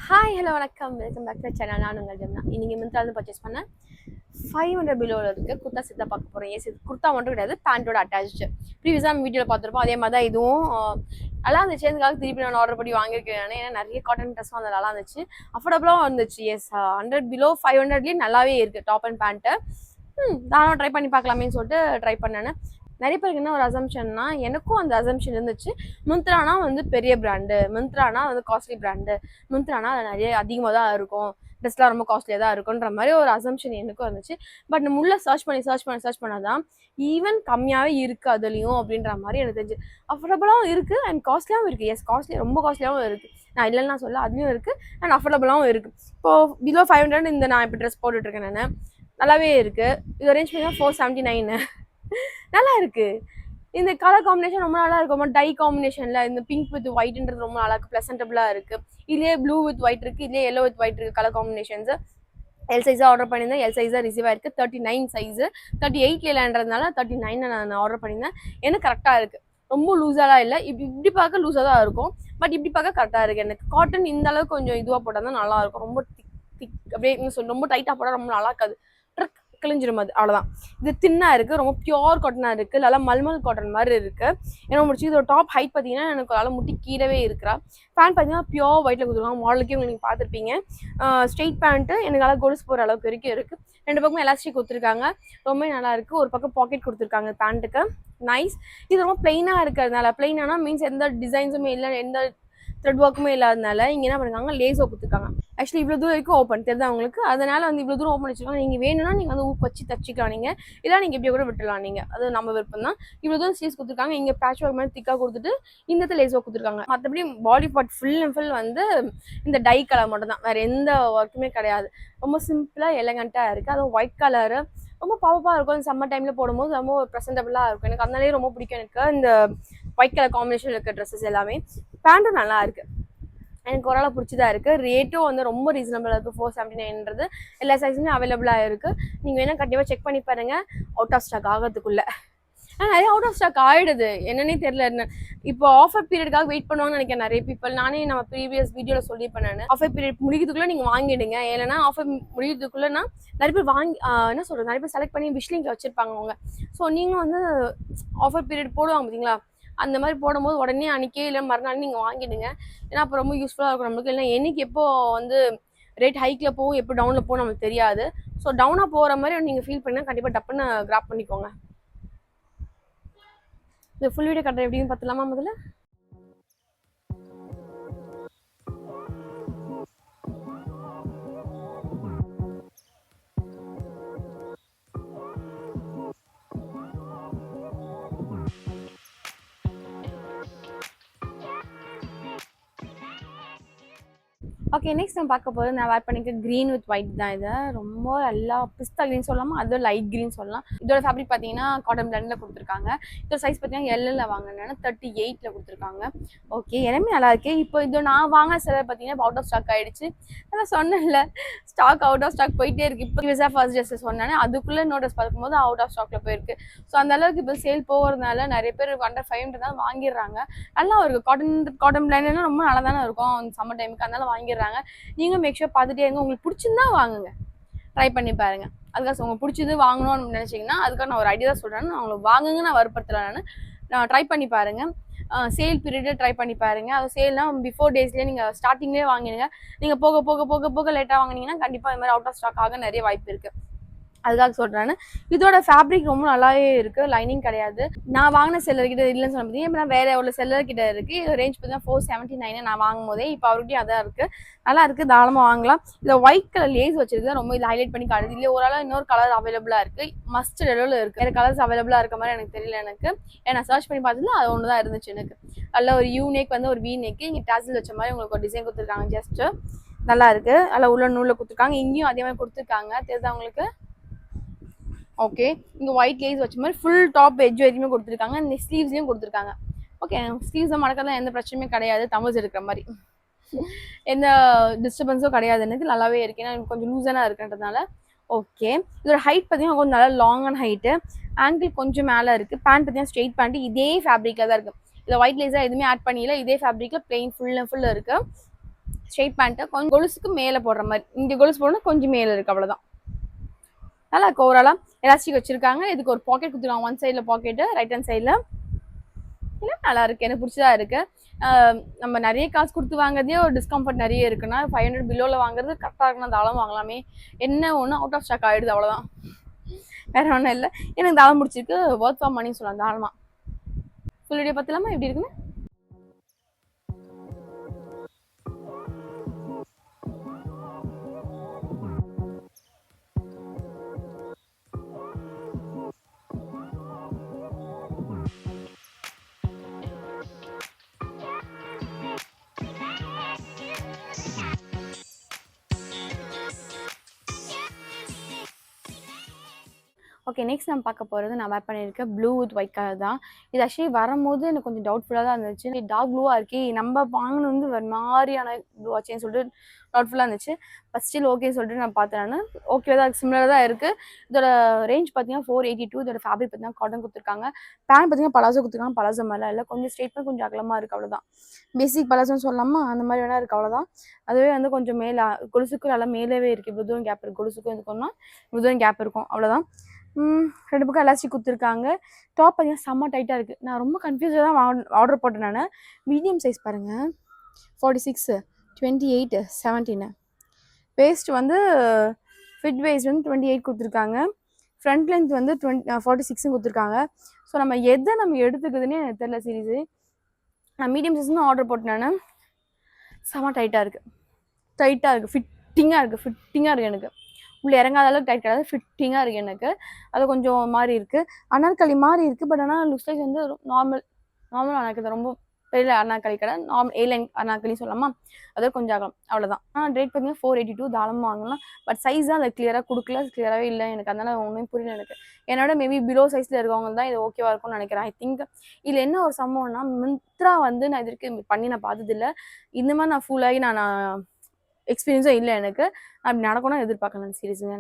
Hi hello வணக்கம் welcome back to channel. நான் உங்கள் ஜெம்னா. இன்னைக்கு மிந்த்ரால பர்ச்சேஸ் பண்ணேன் 500 பிலோவில் இருக்குது குர்த்தா செட் தான் பார்க்க போகிறேன். ஏசி குர்த்தா மட்டும் கிடையாது, பேண்ட்டோட அட்டாச்சு. ப்ரீவியஸாக நம்ம வீடியோவில் பார்த்துருப்போம். அதே மாதிரி தான் இதுவும் நல்லா இருந்துச்சு. அதுக்காக திருப்பி நான் ஆர்டர் பண்ணி வாங்கியிருக்கேன். ஏன்னா நிறைய காட்டன் ட்ரெஸ்ஸும் அந்த நல்லா இருந்துச்சு, அஃபோர்டபுளாகவும் இருந்துச்சு. எஸ் 100 பிலோ 500லேயே நல்லாவே இருக்குது டாப் அண்ட் பேண்ட்டு. நானும் ட்ரை பண்ணி பார்க்கலாமேன்னு சொல்லிட்டு ட்ரை பண்ணேன்னு. நிறைய பேருக்கு என்ன ஒரு அசம்ஷன்னா, எனக்கும் அந்த அசம்ஷன் இருந்துச்சு. மிந்த்ரானா வந்து பெரிய பிராண்டு, மிந்த்ரானா வந்து காஸ்ட்லி பிராண்டு, மிந்த்ரானா அது நிறைய அதிகமாக தான் இருக்கும், ட்ரெஸ்லாம் ரொம்ப காஸ்ட்லியாக தான் இருக்குன்ற மாதிரி ஒரு அசம்ஷன் எனக்கும் இருந்துச்சு. பட் நம்ம உள்ள சர்ச் பண்ணால் தான் ஈவன் கம்மியாகவே இருக்குது அதுலேயும் அப்படின்ற மாதிரி எனக்கு தெரிஞ்சு. அஃபோர்டபுளாகவும் இருக்குது அண்ட் காஸ்ட்லியாகவும் இருக்குது. எஸ் காஸ்ட்லி, ரொம்ப காஸ்ட்லியாகவும் இருக்குது. நான் இல்லைன்னு நான் சொல்ல, அதுலேயும் இருக்குது அண்ட் அஃபோர்டபுளாகவும் இருக்குது. இப்போது பிலோ 500 இந்த நான் இப்போ ட்ரெஸ் போட்டுட்ருக்கேன். நான் நல்லாவே இருக்குது. இது ரேஞ்ச் பண்ணி 479 நல்லா இருக்குது. இந்த கலர் காம்பினேஷன் ரொம்ப நல்லா இருக்கும். டை காம்பினேஷனில் இந்த பிங்க் வித் ஒயிட்ன்றது ரொம்ப நல்லா இருக்குது, ப்ளசன்டபுளாக இருக்குது. இதுலேயே ப்ளூ வித் ஒயிட் இருக்குது, இதுலேயே எல்லோ வித் ஒயிட் இருக்குது. கலர் காம்பினேஷன்ஸு எல் சைஸாக ஆர்டர் பண்ணியிருந்தேன். எல் சைஸாக ரிசீவ் ஆயிருக்கு. 39 சைஸு 38 இல்லைன்றதுனால 39 நான் ஆர்டர் பண்ணியிருந்தேன். எனக்கு கரெக்டாக இருக்குது, ரொம்ப லூஸாலாம் இல்லை. இப்படி பார்க்க லூஸாக தான் இருக்கும், பட் இப்படி பார்க்க கரெக்டாக இருக்குது. எனக்கு காட்டன் இந்த அளவுக்கு கொஞ்சம் இதுவாக போட்டால் தான் நல்லாயிருக்கும். ரொம்ப திக் அப்படியே சொல்லி ரொம்ப டைட்டாக போட்டால் ரொம்ப நல்லா இருக்காது, கிழிஞ்சிரும். அது அவ்வளோதான். இது தின்னாக இருக்குது, ரொம்ப பியோர் காட்டனாக இருக்குது, நல்லா மல்மல் காட்டன் மாதிரி இருக்குது. ஏன்னா முடிச்சு இதோட டாப் ஹைட் பார்த்தீங்கன்னா எனக்கு நல்லா முட்டி கீழவே இருக்கிறா. பேண்ட் பார்த்தீங்கன்னா பியோர் ஒயிட்டில் கொடுத்துருக்காங்க. மாடலுக்கே உங்களுக்கு பார்த்துருப்பீங்க. ஸ்ட்ரெயிட் பேண்ட்டு எனக்கு நல்லா கொலுசு போகிற அளவுக்கு வரைக்கும் இருக்குது. ரெண்டு பக்கமும் எலாஸ்டிக் கொடுத்துருக்காங்க, ரொம்ப நல்லா இருக்குது. ஒரு பக்கம் பாக்கெட் கொடுத்துருக்காங்க பேண்ட்டுக்கு, நைஸ். இது ரொம்ப பிளெயினாக இருக்கிறதுனால, பிளெயினானா மீன்ஸ் எந்த டிசைன்ஸுமே இல்லை, எந்த த்ரெட் ஒர்க்குமே இல்லாதனால இங்கே என்ன பண்ணிருக்காங்க, லேஸோ கொடுத்துருக்காங்க. ஆக்சுவலி இவ்வளோ தூரம் வரைக்கும் ஓப்பன் தெரியுது அவங்களுக்கு, அதனால வந்து இவ்வளோ தூரம் ஓப்பன் வச்சுருக்காங்க. நீங்கள் வேணும்னா நீங்கள் வந்து ஊக்கு வச்சு தச்சிக்கலாம், நீங்கள் இல்லை நீங்கள் இப்படியே கூட விட்டுலாம், நீங்கள் அது நம்ம விருப்பம் தான். இவ்வளோ தூரம் ஸ்லீவ்ஸ் கொடுத்துருக்காங்க. இங்கே பேட்ச் ஒர்க் மாதிரி திக்காக கொடுத்துட்டு இந்த லேஸோ கொடுத்துருக்காங்க. மற்றபடி body part full and full வந்து இந்த டை கலர் மட்டும் தான், வேறு எந்த ஒர்க்குமே கிடையாது. ரொம்ப சிம்பிளாக எலகண்ட்டாக இருக்குது. அதுவும் ஒயிட் கலரு ரொம்ப பவர்ஃபாக இருக்கும். சம்மர் டைமில் போடும்போது ரொம்ப ப்ரெசன்டபுளாக இருக்கும். எனக்கு அதனாலே ரொம்ப பிடிக்கும் எனக்கு இந்த ஒயிட் கலர் காம்பினேஷன் இருக்க ட்ரெஸ்ஸஸ் எல்லாமே. பேண்ட்டும் நல்லா இருக்குது, எனக்கு ஓரளவு பிடிச்சதா இருக்குது. ரேட்டும் வந்து ரொம்ப ரீசனபிளாக இருக்குது. 479ன்றது எல்லா சைஸுமே அவைலபிளாக இருக்குது. நீங்கள் வேணால் கண்டிப்பாக செக் பண்ணி பாருங்கள் அவுட் ஆஃப் ஸ்டாக் ஆகிறதுக்குள்ளே. ஆனால் நிறைய அவுட் ஆஃப் ஸ்டாக் ஆகிடுது, என்னன்னே தெரியல. இப்போ ஆஃபர் பீரியடுக்காக வெயிட் பண்ணுவாங்கன்னு நினைக்கிறேன் நிறைய பீப்பிள். நானே நம்ம ப்ரீவியஸ் வீடியோவில் சொல்லியிருப்பேன், நான் ஆஃபர் பீரியட் முடிக்கிறதுக்குள்ளே நீங்கள் வாங்கிடுங்க. ஏன்னா ஆஃபர் முடிக்கிறதுக்குள்ளேனா நிறைய பேர் வாங்கி என்ன சொல்கிறது, நிறைய பேர் செலக்ட் பண்ணி விஷ்லிங்கில் வச்சுருப்பாங்க அவங்க. ஸோ நீங்கள் வந்து ஆஃபர் பீரியட் போடுவாங்க பார்த்தீங்களா, அந்த மாதிரி போடும்போது உடனே அன்றைக்கே இல்லை மறுநாள் நீங்கள் வாங்கிடுங்க. ஏன்னா அப்போ ரொம்ப யூஸ்ஃபுல்லாக இருக்கும் நம்மளுக்கு. இல்லை என்னைக்கு எப்போ வந்து ரேட் ஹைக்கில் போகும், எப்போ டவுனில் போகும் நம்மளுக்கு தெரியாது. ஸோ டவுனாக போகிற மாதிரி நீங்கள் ஃபீல் பண்ணால் கண்டிப்பாக டப்புன்னு கிராப் பண்ணிக்கோங்க. இது ஃபுல் வீடியோ கட்டுற எப்படின்னு பார்த்துலாமா முதல்ல. ஓகே, நெக்ஸ்ட் நம்ம பார்க்க போகிறது நான் வேர் பண்ணிக்க க்ரீன் வித் ஒயிட் தான். இது ரொம்ப நல்லா பிஸ்தா க்ரீன் சொல்லலாமா, அதுவும் லைட் க்ரீன் சொல்லலாம். இதோட ஃபேப்ரிக் பார்த்தீங்கன்னா காட்டன் பிளண்டில் கொடுத்துருக்காங்க. இதோட சைஸ் பார்த்தீங்கன்னா எல்லில் வாங்கினேன்னா 38ல் கொடுத்துருக்காங்க. ஓகே, எல்லாமே நல்லா இருக்கு. இப்போ இது நான் வாங்க சிலர் பார்த்தீங்கன்னா அவுட் ஆஃப் ஸ்டாக் ஆகிடுச்சு. அதான் சொன்னேன்ல, ஸ்டாக் அவுட் ஆஃப் ஸ்டாக் போயிட்டே இருக்குது. இப்போ விசா ஃபர்ஸ்ட் ட்ரெஸ் சொன்னேன், அதுக்குள்ளே இன்னொரு ட்ரெஸ் பார்க்கும்போது அவுட் ஆஃப் ஸ்டாக்ல போயிருக்கு. ஸோ அந்த அளவுக்கு இப்போ சேல் போகிறதுனால நிறைய பேர் அண்டர் 500 தான் வாங்கிடுறாங்க. நல்லா இருக்குது. காட்டன் பிளண்ட்லாம் ரொம்ப நல்லா தானே இருக்கும் சம்மர் டைமுக்கு, அதனால வாங்கிடுறாங்க. நீங்களும் மேக் ஷூர் பார்த்துட்டே இருங்க. உங்களுக்கு பிடிச்சிருந்தா வாங்குங்க, ட்ரை பண்ணி பாருங்க. அதுக்காக உங்களுக்கு பிடிச்சது வாங்கணும்னு நினச்சிங்கன்னா அதுக்காக நான் ஒரு ஐடியா தான் சொல்கிறேன். நான் உங்களுக்கு வாங்குங்க நான் வற்புறுத்தலை. நான் ட்ரை பண்ணி பாருங்கள். சேல் பீரியடை ட்ரை பண்ணி பாருங்கள். அது சேல்னால் பிஃபோர் டேஸ்லேயே நீங்கள் ஸ்டார்டிங்லேயே வாங்கிடுங்க. நீங்கள் போக போக போக போக லேட்டாக வாங்கினீங்கன்னா கண்டிப்பாக இது மாதிரி அவுட் ஆஃப் ஸ்டாக் ஆக நிறைய வாய்ப்பு இருக்குது. அதுக்காக சொல்கிறேன். இதோட ஃபேப்ரிக் ரொம்ப நல்லாவே இருக்குது, லைனிங் கிடையாது. நான் வாங்கின செல்லர்கிட்ட இல்லைன்னு சொல்ல முடியும். இப்போ நான் வேறு எவ்வளோ செல்லர்கிட்ட இருக்குது. இது ரேஞ்ச் பார்த்தீங்கன்னா 479 நான் வாங்கும் போதே. இப்போ அவர்கிட்டையும் அதான் இருக்குது, நல்லா இருக்குது, தாராளமாக வாங்கலாம். இதில் ஒயிட் கலர் லேஸ் வச்சிருக்கு, ரொம்ப இதில் ஹைலைட் பண்ணி காட்டுது. இல்லை ஓரளவு இன்னொரு கலர் அவைலபிளாக இருக்குது, மஸ்டர்ட் எல்லோவில் இருக்குது. வேறு கலர்ஸ் அவைலபிளாக இருக்க மாதிரி எனக்கு தெரியல. எனக்கு ஏன்னா சர்ச் பண்ணி பார்த்ததுல அது ஒன்று தான் இருந்துச்சு. எனக்கு நல்ல ஒரு யூ நெக் வந்து ஒரு வி நெக்கு, இங்கே டாசில் வச்ச மாதிரி உங்களுக்கு ஒரு டிசைன் கொடுத்துருக்காங்க. ஜஸ்ட்டு நல்லா இருக்குது. நல்லா உள்ள நூலில் கொடுத்துருக்காங்க. இங்கேயும் அதே மாதிரி கொடுத்துருக்காங்க, தெரியுதா உங்களுக்கு? ஓகே, இங்கே ஒயிட் லேஸ் வச்ச மாதிரி ஃபுல் டாப் எட்ஜ் வரைக்குமே கொடுத்துருக்காங்க. இந்த ஸ்லீவ்ஸ்லையும் கொடுத்துருக்காங்க. ஓகே, ஸ்லீவ்ஸை மடக்கிறதுலாம் எந்த பிரச்சனையுமே கிடையாது, தமிழ்ஸ் இருக்கிற மாதிரி எந்த டிஸ்டர்பன்ஸும் கிடையாது. எனக்கு நல்லாவே இருக்கு, ஏன்னா கொஞ்சம் லூஸாக இருக்குன்றதுனால. ஓகே, இதோட ஹைட் பார்த்தீங்கன்னா கொஞ்சம் நல்லா லாங்கான ஹைட்டு, ஆங்கிள் கொஞ்சம் மேலே இருக்குது. பேண்ட் பார்த்தீங்கன்னா ஸ்ட்ரெயிட் பேண்ட் இதே ஃபேப்ரிக்கில் தான் இருக்குது. இதில் ஒயிட் லேஸாக எதுவுமே ஆட் பண்ணியில, இதே ஃபேப்ரிக்கில் பிளெயின் ஃபுல் அண்ட் ஃபுல் இருக்குது. ஸ்ட்ரெயிட் பேண்ட்டு கொஞ்சம் கொலுசுக்கு மேலே போடுற மாதிரி, இங்கே கொலுசு போடணும் கொஞ்சம் மேலே இருக்குது, அவ்வளோதான். நல்லா இருக்கு. ஓவராலாக எலாஸ்டிக் வச்சுருக்காங்க. இதுக்கு ஒரு பாக்கெட் கொடுத்துருக்காங்க, ஒன் சைடில் பாக்கெட்டு, ரைட் ஹேண்ட் சைடில். இல்லை நல்லா இருக்குது, எனக்கு பிடிச்சதா இருக்குது. நம்ம நிறைய காசு கொடுத்து வாங்குறதே ஒரு டிஸ்கம்ஃபர்ட் நிறைய இருக்குன்னா 500 பிலோவில் வாங்குறது கரெக்டாக இருக்குன்னா தாளம் வாங்கலாமே. என்ன ஒன்று அவுட் ஆஃப் ஸ்டாக் ஆகிடுது, அவ்வளோதான், வேறு ஒன்றும் இல்லை. எனக்கு தாளம் பிடிச்சிருக்கு, ஒர்க் ஃபார் மணின்னு சொல்லலாம் தாளமாக. ஃபுல் வீடியோ பார்த்துலாமா எப்படி இருக்குன்னு? ஓகே, நெக்ஸ்ட் நம்ம பார்க்க போகிறது நான் வேர் பண்ணியிருக்கேன் ப்ளூ வித் ஒயிட் கலர் தான். இது ஆக்சுவலி வரும்போது எனக்கு கொஞ்சம் டவுட்ஃபுல்லாக தான் இருந்துச்சு. டார்க் ப்ளூவாக இருக்கே, நம்ம வாங்கினது வந்து ஒரு மாதிரியான ப்ளூ ஆச்சேன்னு சொல்லிட்டு டவுட்ஃபுல்லாக இருந்துச்சு. ஃபஸ்ட் ஸ்டில் ஓகேன்னு சொல்லிட்டு நான் பார்த்தேன். ஓகே தான், சிமிலராக தான் இருக்குது. இதோட ரேஞ்ச் பார்த்தீங்கன்னா 482. இதோட ஃபேப்ரிக் பார்த்தீங்கன்னா காட்டன் கொடுத்துருக்காங்க. பேண்ட் பார்த்தீங்கன்னா பலாசோ கொடுத்துருக்காங்க. பலாசோ மேலே இல்லை, கொஞ்சம் ஸ்ட்ரெயிட்மெண்ட் கொஞ்சம் அகலமாக இருக்குது, அவ்வளோதான். பேசிக் பலாசோன்னு சொல்லலாமா, அந்த மாதிரி வேணா இருக்குது, அவ்வளோதான். அதுவே வந்து கொஞ்சம் மேலே கொலுசுக்கு நல்லா மேலேவே இருக்குது, இவ்வளோ தூரம் கேப் இருக்குது. கொலுசுக்கும் இதுக்கும்னா இவ்வளோ தூரம் கேப் இருக்கும், அவ்வளோதான். ரெண்டு பக்கம் எலாஸ்டிக் கொடுத்துருக்காங்க. டாப் பார்த்தீங்கன்னா செம்ம டைட்டாக இருக்குது. நான் ரொம்ப கன்ஃபியூஸாக தான் ஆர்டர் போட்டேன் நான். மீடியம் சைஸ் பாருங்கள், 46, 28, 17. வேஸ்ட் வந்து ஃபிட் வேஸ்ட் வந்து 28 கொடுத்துருக்காங்க. ஃப்ரண்ட் லென்த் வந்து 46 கொடுத்துருக்காங்க. ஸோ நம்ம எதை நம்ம எடுத்துக்குதுன்னே எனக்கு தெரியல சீரீஸு. நான் மீடியம் சைஸ் தான் ஆர்டர் போட்டேன் நான். செம்ம டைட்டாக இருக்குது, ஃபிட்டிங்காக இருக்குது எனக்கு. உள்ளே இறங்காத அளவுக்கு டைட் கிடையாது, ஃபிட்டிங்காக இருக்குது எனக்கு. அது கொஞ்சம் மாதிரி இருக்குது, அனார்கலி மாதிரி இருக்குது. பட் ஆனால் லுக்ஸ் லைக் வந்து நார்மல் அனார்கலி, ரொம்ப பெரிய அனார்கலி கடை, நார்மல் ஏலைன் அனார்கலி சொல்லலாமா, அது கொஞ்சம் ஆகலாம், அவ்வளோதான். ஆனால் ரேட் பார்த்தீங்கன்னா 482, தாராளமாக வாங்கலாம். பட் சைஸ் தான் அதை கிளியராக கொடுக்கல, கிளியராகவே இல்லை எனக்கு. அதனால் ஒன்றும் புரியல எனக்கு. என்னோட மேபி பிலோ சைஸில் இருக்கவங்க தான் இது ஓகேவாக இருக்கும்னு நினைக்கிறேன். ஐ திங்க் இதில் என்ன ஒரு சம்பவம்னா, மிந்த்ரா வந்து நான் இது வரைக்கும் பண்ணி நான் பார்த்ததில்லை. இந்த மாதிரி நான் ஃபுல்லாகி நான் எக்ஸ்பீரியன்ஸும் இல்லை எனக்கு. அப்படி நடக்கணும்னு எதிர்பார்க்கலாம் சீரியஸுங்க.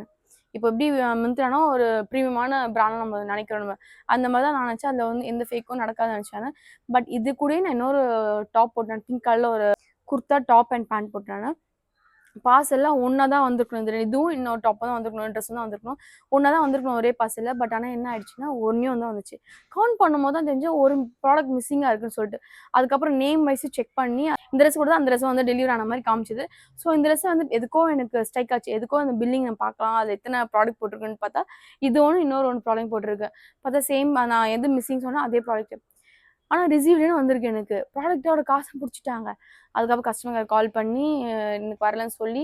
இப்போ எப்படி மிந்த்ரானா ஒரு ப்ரீமியமான பிராண்டாக நம்ம நினைக்கிறோம், நம்ம அந்த மாதிரி தான் நான் நினச்சேன். அதில் வந்து எந்த ஃபேக்கும் நடக்காதுன்னு நினச்சேன். பட் இது கூட நான் இன்னொரு டாப் போட்டேன், பிங்க் கலரில் ஒரு குர்த்தா டாப் அண்ட் பேண்ட் போட்டேன். பாஸ் எல்லாம் ஒன்றா தான் வந்திருக்கணும். இதுவும் இன்னொரு டாப் தான் வந்திருக்கணும், ட்ரெஸ் தான் வந்திருக்கணும், ஒன்றா தான் வந்திருக்கணும் ஒரே பாஸ் இல்லை. பட் ஆனால் என்ன ஆயிடுச்சுன்னா ஒன்றே தான் வந்துச்சு. கவுண்ட் பண்ணும்போது தான் தெரிஞ்சு ஒரு ப்ராடக்ட் மிஸ்ஸிங்காக இருக்குன்னு சொல்லிட்டு. அதுக்கப்புறம் நேம் வைஸ் செக் பண்ணி இந்த ட்ரெஸ் கூட தான் அந்த ட்ரெஸ் வந்து டெலிவரி ஆன மாதிரி காமிச்சிது. ஸோ இந்த ட்ரெஸ் வந்து எதுக்கோ எனக்கு ஸ்ட்ரைக் ஆச்சு, எதுக்கோ அந்த பில்லிங் நான் பார்க்கலாம், அது எத்தனை ப்ராடக்ட் போட்டிருக்குன்னு பார்த்தா இது ஒன்று இன்னொரு ப்ராடக்ட் போட்டிருக்கு. பார்த்தா சேம், நான் எது மிஸ்ஸிங் சொன்னால் அதே ப்ராடக்ட். ஆனால் ரிசீவ்டுன்னு வந்திருக்கு எனக்கு. ப்ராடக்டோட காசை பிடிச்சிட்டாங்க. அதுக்கப்புறம் கஸ்டமர் கால் பண்ணி எனக்கு வரலன்னு சொல்லி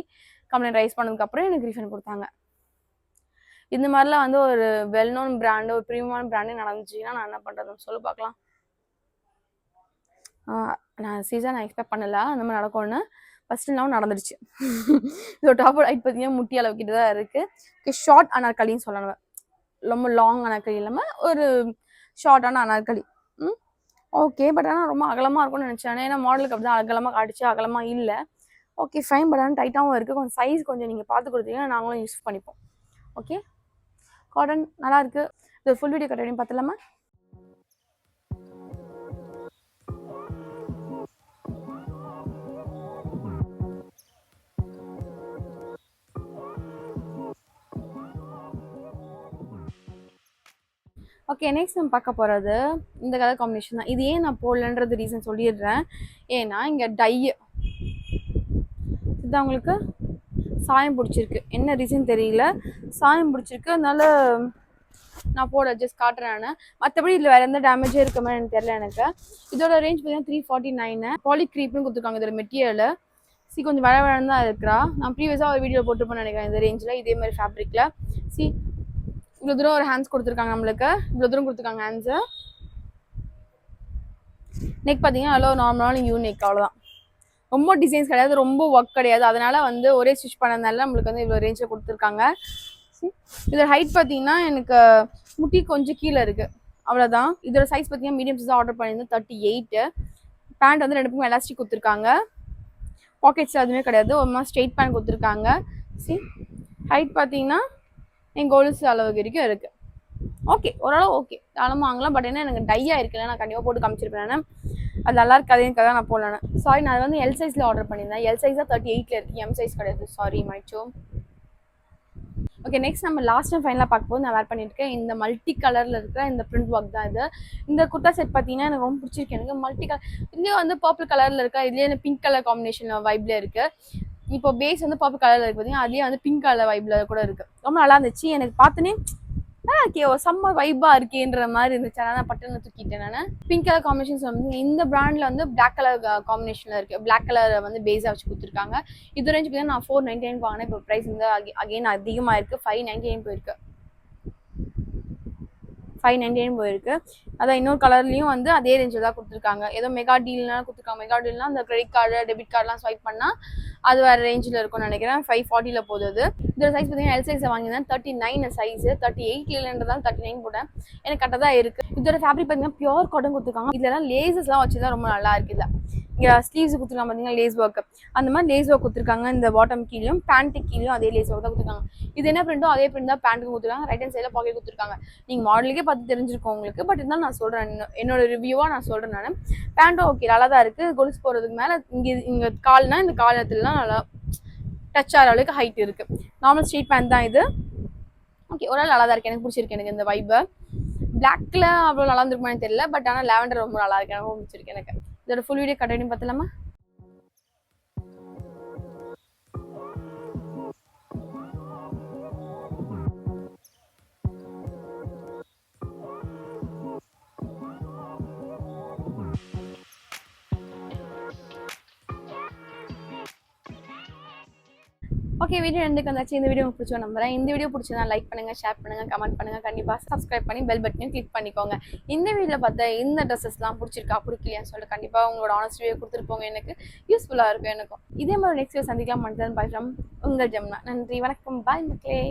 கம்ப்ளைண்ட் ரைஸ் பண்ணதுக்கப்புறம் எனக்கு ரீஃபண்ட் கொடுத்தாங்க. இந்த மாதிரிலாம் வந்து ஒரு வெல் நோன் பிராண்டு, ஒரு ப்ரீமியமான பிராண்டு நடந்துச்சுன்னா நான் என்ன பண்ணுறதுன்னு சொல்லி பார்க்கலாம். நான் சீசன் எக்ஸ்பெக்ட் பண்ணல அந்த மாதிரி நடக்கும்னு. ஃபஸ்ட்டு நான் நடந்துடுச்சு. இதோட டாப் ஹைட் பார்த்தீங்கன்னா முட்டி அளவு கிட்ட தான் இருக்குது. ஓகே, ஷார்ட் அனார்கலின்னு சொல்லணும், ரொம்ப லாங் அனார்கலி இல்லாமல் ஒரு ஷார்ட்டான அனார்கலி. ஓகே, பட் ஆனால் ரொம்ப அகலமாக இருக்கும்னு நினச்சேன். ஏன்னா மாடலுக்கு அப்படி தான் அகலமாக காட்டுச்சு, அகலமாக இல்லை. ஓகே ஃபைன், பட் ஆனால் டைட்டாகவும் இருக்குது. கொஞ்சம் சைஸ் கொஞ்சம் நீங்கள் பார்த்து கொடுத்தீங்கன்னா நாங்களும் யூஸ் பண்ணிப்போம். ஓகே, காட்டன் நல்லாயிருக்கு. இது ஃபுல் வீடியோ கட் பண்ணி பார்த்துலாமா? ஓகே, நெக்ஸ்ட் நம்ம பார்க்க போகிறது இந்த கலர் காம்பினேஷன் தான். இது ஏன் நான் போடலன்றது ரீசன் சொல்லிடுறேன். ஏன்னா இங்கே டையு இதுதான் உங்களுக்கு சாயம் பிடிச்சிருக்கு, என்ன ரீசன் தெரியல, சாயம் பிடிச்சிருக்கு. அதனால நான் போட ஜஸ்ட் காட்டுறேன் நான். மற்றபடி இதில் வேறு எந்த டேமேஜும் இருக்க மாதிரி எனக்கு தெரியல எனக்கு. இதோட ரேஞ்ச் பார்த்தீங்கன்னா 349. பாலிக்ரீப்னு கொடுத்துருக்காங்க இதோட மெட்டீரியல். கொஞ்சம் வளவழன்னு தான் இருக்கிறா. நான் ப்ரீவியஸாக ஒரு வீடியோ போட்டுப்பேன்னு நினைக்கிறேன் இந்த ரேஞ்சில், இதே மாதிரி ஃபேப்ரிக்கில். இவ்வளோ தூரம் ஒரு ஹேண்ட்ஸ் கொடுத்துருக்காங்க நம்மளுக்கு, இவ்வளோ தூரம் கொடுத்துருக்காங்க ஹேண்ட்ஸு. நெக் பார்த்தீங்கன்னா அவ்வளோ நார்மலான யூ நெக், அவ்வளோதான். ரொம்ப டிசைன்ஸ் கிடையாது, ரொம்ப ஒர்க் கிடையாது. அதனால வந்து ஒரே ஸ்டிச் பண்ணதுனால நம்மளுக்கு வந்து இவ்வளோ ரேஞ்சில் கொடுத்துருக்காங்க. இதோட ஹைட் பார்த்தீங்கன்னா எனக்கு முட்டி கொஞ்சம் கீழே இருக்குது, அவ்வளோதான். இதோட சைஸ் பார்த்தீங்கன்னா மீடியம் சைஸ் ஆர்டர் பண்ணியிருந்தேன், 38. பேண்ட் வந்து ரெண்டு பக்கம் எலாஸ்டிக் கொடுத்துருக்காங்க, பாக்கெட்ஸ் எதுவுமே கிடையாது, ஒரு மாதிரி ஸ்ட்ரெயிட் பேண்ட் கொடுத்துருக்காங்க. ஹைட் பார்த்தீங்கன்னா என் கோல்ஸ் அளவுக்கு வரைக்கும் இருக்குது. ஓகே, ஓரளவு ஓகே, தாராளமாக வாங்கலாம். பட் என்ன எனக்கு டையாக இருக்குல்ல, நான் கண்டிப்பாக போட்டு காமிச்சிருப்பேன். அது நல்லா இருக்காதுக்காக நான் போடலன்னு. சாரி, நான் அது வந்து எல் சைஸில் ஆர்டர் பண்ணியிருந்தேன். எல் சைஸ் தான் 38ல் இருக்குது, எம் சைஸ் கிடையாது. சாரி மன்னிச்சோ. ஓகே, நெக்ஸ்ட் நம்ம லாஸ்ட் அண்ட் ஃபைனலாக பார்க்கும்போது நான் வேர் பண்ணியிருக்கேன் இந்த மல்டி கலரில் இருக்கிற இந்த பிரிண்ட் ஒர்க் தான் இது. இந்த குர்தா செட் பார்த்தீங்கன்னா எனக்கு ரொம்ப பிடிச்சிருக்கு. எனக்கு மல்டி கலர் இதுலேயே வந்து பர்பிள் கலரில் இருக்கா, இதுலேயே பிங்க் கலர் காம்பினேஷன் வைப்ல இருக்குது. இப்போ பேஸ் வந்து பர்பிள் கலரில் இருக்குது பார்த்தீங்கன்னா, அதுலேயே வந்து பிங்க் கலர் வைப்ல கூட இருக்குது. ரொம்ப நல்லா இருந்துச்சு. எனக்கு பார்த்தோன்னே ஓகே சம்மர் வைப்பாக இருக்கேன்ற மாதிரி இருந்துச்சு. ஆனால் பட்டனை தூக்கிட்டேன் நான். பிங்க் கலர் காம்பினேஷன்ஸ் வந்து இந்த பிராண்டில் வந்து பிளாக் கலர் காம்பினேஷனில் இருக்குது. பிளாக் கலரை வந்து பேஸாக வச்சு கொடுத்துருக்காங்க. இது ரேஞ்ச் பார்த்தீங்கன்னா நான் 499 வாங்கினேன். இப்போ ப்ரைஸ் வந்து அகெயின் அதிகமாக இருக்குது. 599 போயிருக்கு. 599 போயிருக்கு. அதான் இன்னொரு கலர்லையும் வந்து அதே ரேஞ்சில் தான் கொடுத்துருக்காங்க. ஏதோ மெகா டீல்னாலும் கொடுத்துருக்காங்க. மெகா டீல்னா அந்த கிரெடிட் கார்டு டெபிட் கார்டெலாம் ஸ்வைப் பண்ணால் அது வேறு ரேஞ்சில் இருக்கும்னு நினைக்கிறேன். 540 போகுது. இதோட சைஸ் பார்த்தீங்கன்னா எல் சைஸை வாங்கினேன். 39 சைஸு. 38 இல்லைன்றதால 39 போட்டேன். எனக்கு கரெக்டாக தான் இருக்குது. இதோட ஃபேப்ரிக் பார்த்தீங்கன்னா பியூர் காட்டன் கொடுத்துருக்காங்க. இதெல்லாம் லேசஸ்லாம் வச்சு தான் ரொம்ப நல்லா இருக்குது. இங்கே ஸ்லீவ்ஸ் கொடுத்துருக்காங்க பார்த்தீங்கன்னா லேஸ் ஒர்க். அந்த மாதிரி லேஸ் ஒர்க் கொடுத்துருக்காங்க. இந்த பாட்டம் கீழேயும் பேண்ட்டு கீழேயும் அதே லேஸ் ஒர்க் தான் கொடுத்துருக்காங்க. இது என்ன பிரிண்டோ அதே பிரிண்ட் தான் பேண்ட்டுக்கு கொடுத்துருக்காங்க. ரைட் ஹேண்ட் சைடில் பாக்கெட் கொடுத்துருக்காங்க. நீங்கள் மாடலுக்கே பார்த்து தெரிஞ்சிருக்கோம் உங்களுக்கு. பட் இருந்தாலும் நான் சொல்கிறேன், என்னோட ரிவ்யூவாக நான் சொல்கிறேன். நான் பேண்ட்டும் ஓகே நல்லா தான் இருக்குது. கொலுசு போகிறதுக்கு மேலே இங்கே கால்னா இந்த கால் இடத்துலலாம் நல்லா டச் ஆகிற அளவுக்கு ஹைட் இருக்குது. நார்மல் ஸ்ட்ரீட் பேண்ட் தான் இது. ஓகே, ஒரு நாள் நல்லா தான் இருக்குது. எனக்கு பிடிச்சிருக்கு. எனக்கு இந்த வைப்பை பிளாக்ல அவ்வளோ நல்லா இருந்திருக்குமான்னு தெரியல. பட் ஆனால் லேவண்டர் ரொம்ப நல்லா இருக்கு. எனக்கு பிடிச்சிருக்கு. எனக்கு இதோட ஃபுல் வீடியோ கண்டினியூ பார்த்தலாமா? ஓகே, வீடியோ எண்டுக்கு வந்தாச்சு. இந்த வீடியோ உங்களுக்கு பிடிச்சோ நம்புறேன். இந்த வீடியோ பிடிச்சதா லைக் பண்ணுங்கள், ஷேர் பண்ணுங்கள், கமெண்ட் பண்ணுங்கள். கண்டிப்பாக சப்ஸ்கிரைப் பண்ணி பெல் பட்டனையும் கிளிக் பண்ணிக்கோங்க. இந்த வீடியோவில் பார்த்தா இந்த ட்ரெஸ்ஸஸ்லாம் பிடிச்சிருக்கா பிடிக்கலையான்னு சொல்லிட்டு கண்டிப்பாக உங்களோட ஆனஸ்ட் ரிவ்யூ கொடுத்துருப்போங்க. எனக்கு யூஸ்ஃபுல்லாக இருக்கும். எனக்கும் இதே மாதிரி நெக்ஸ்ட் வீடியோ சந்திக்கலாம். மனிதன் பை ஃப்ரம் உங்கள் ஜெம்னா. நன்றி, வணக்கம், பாய் மக்களே.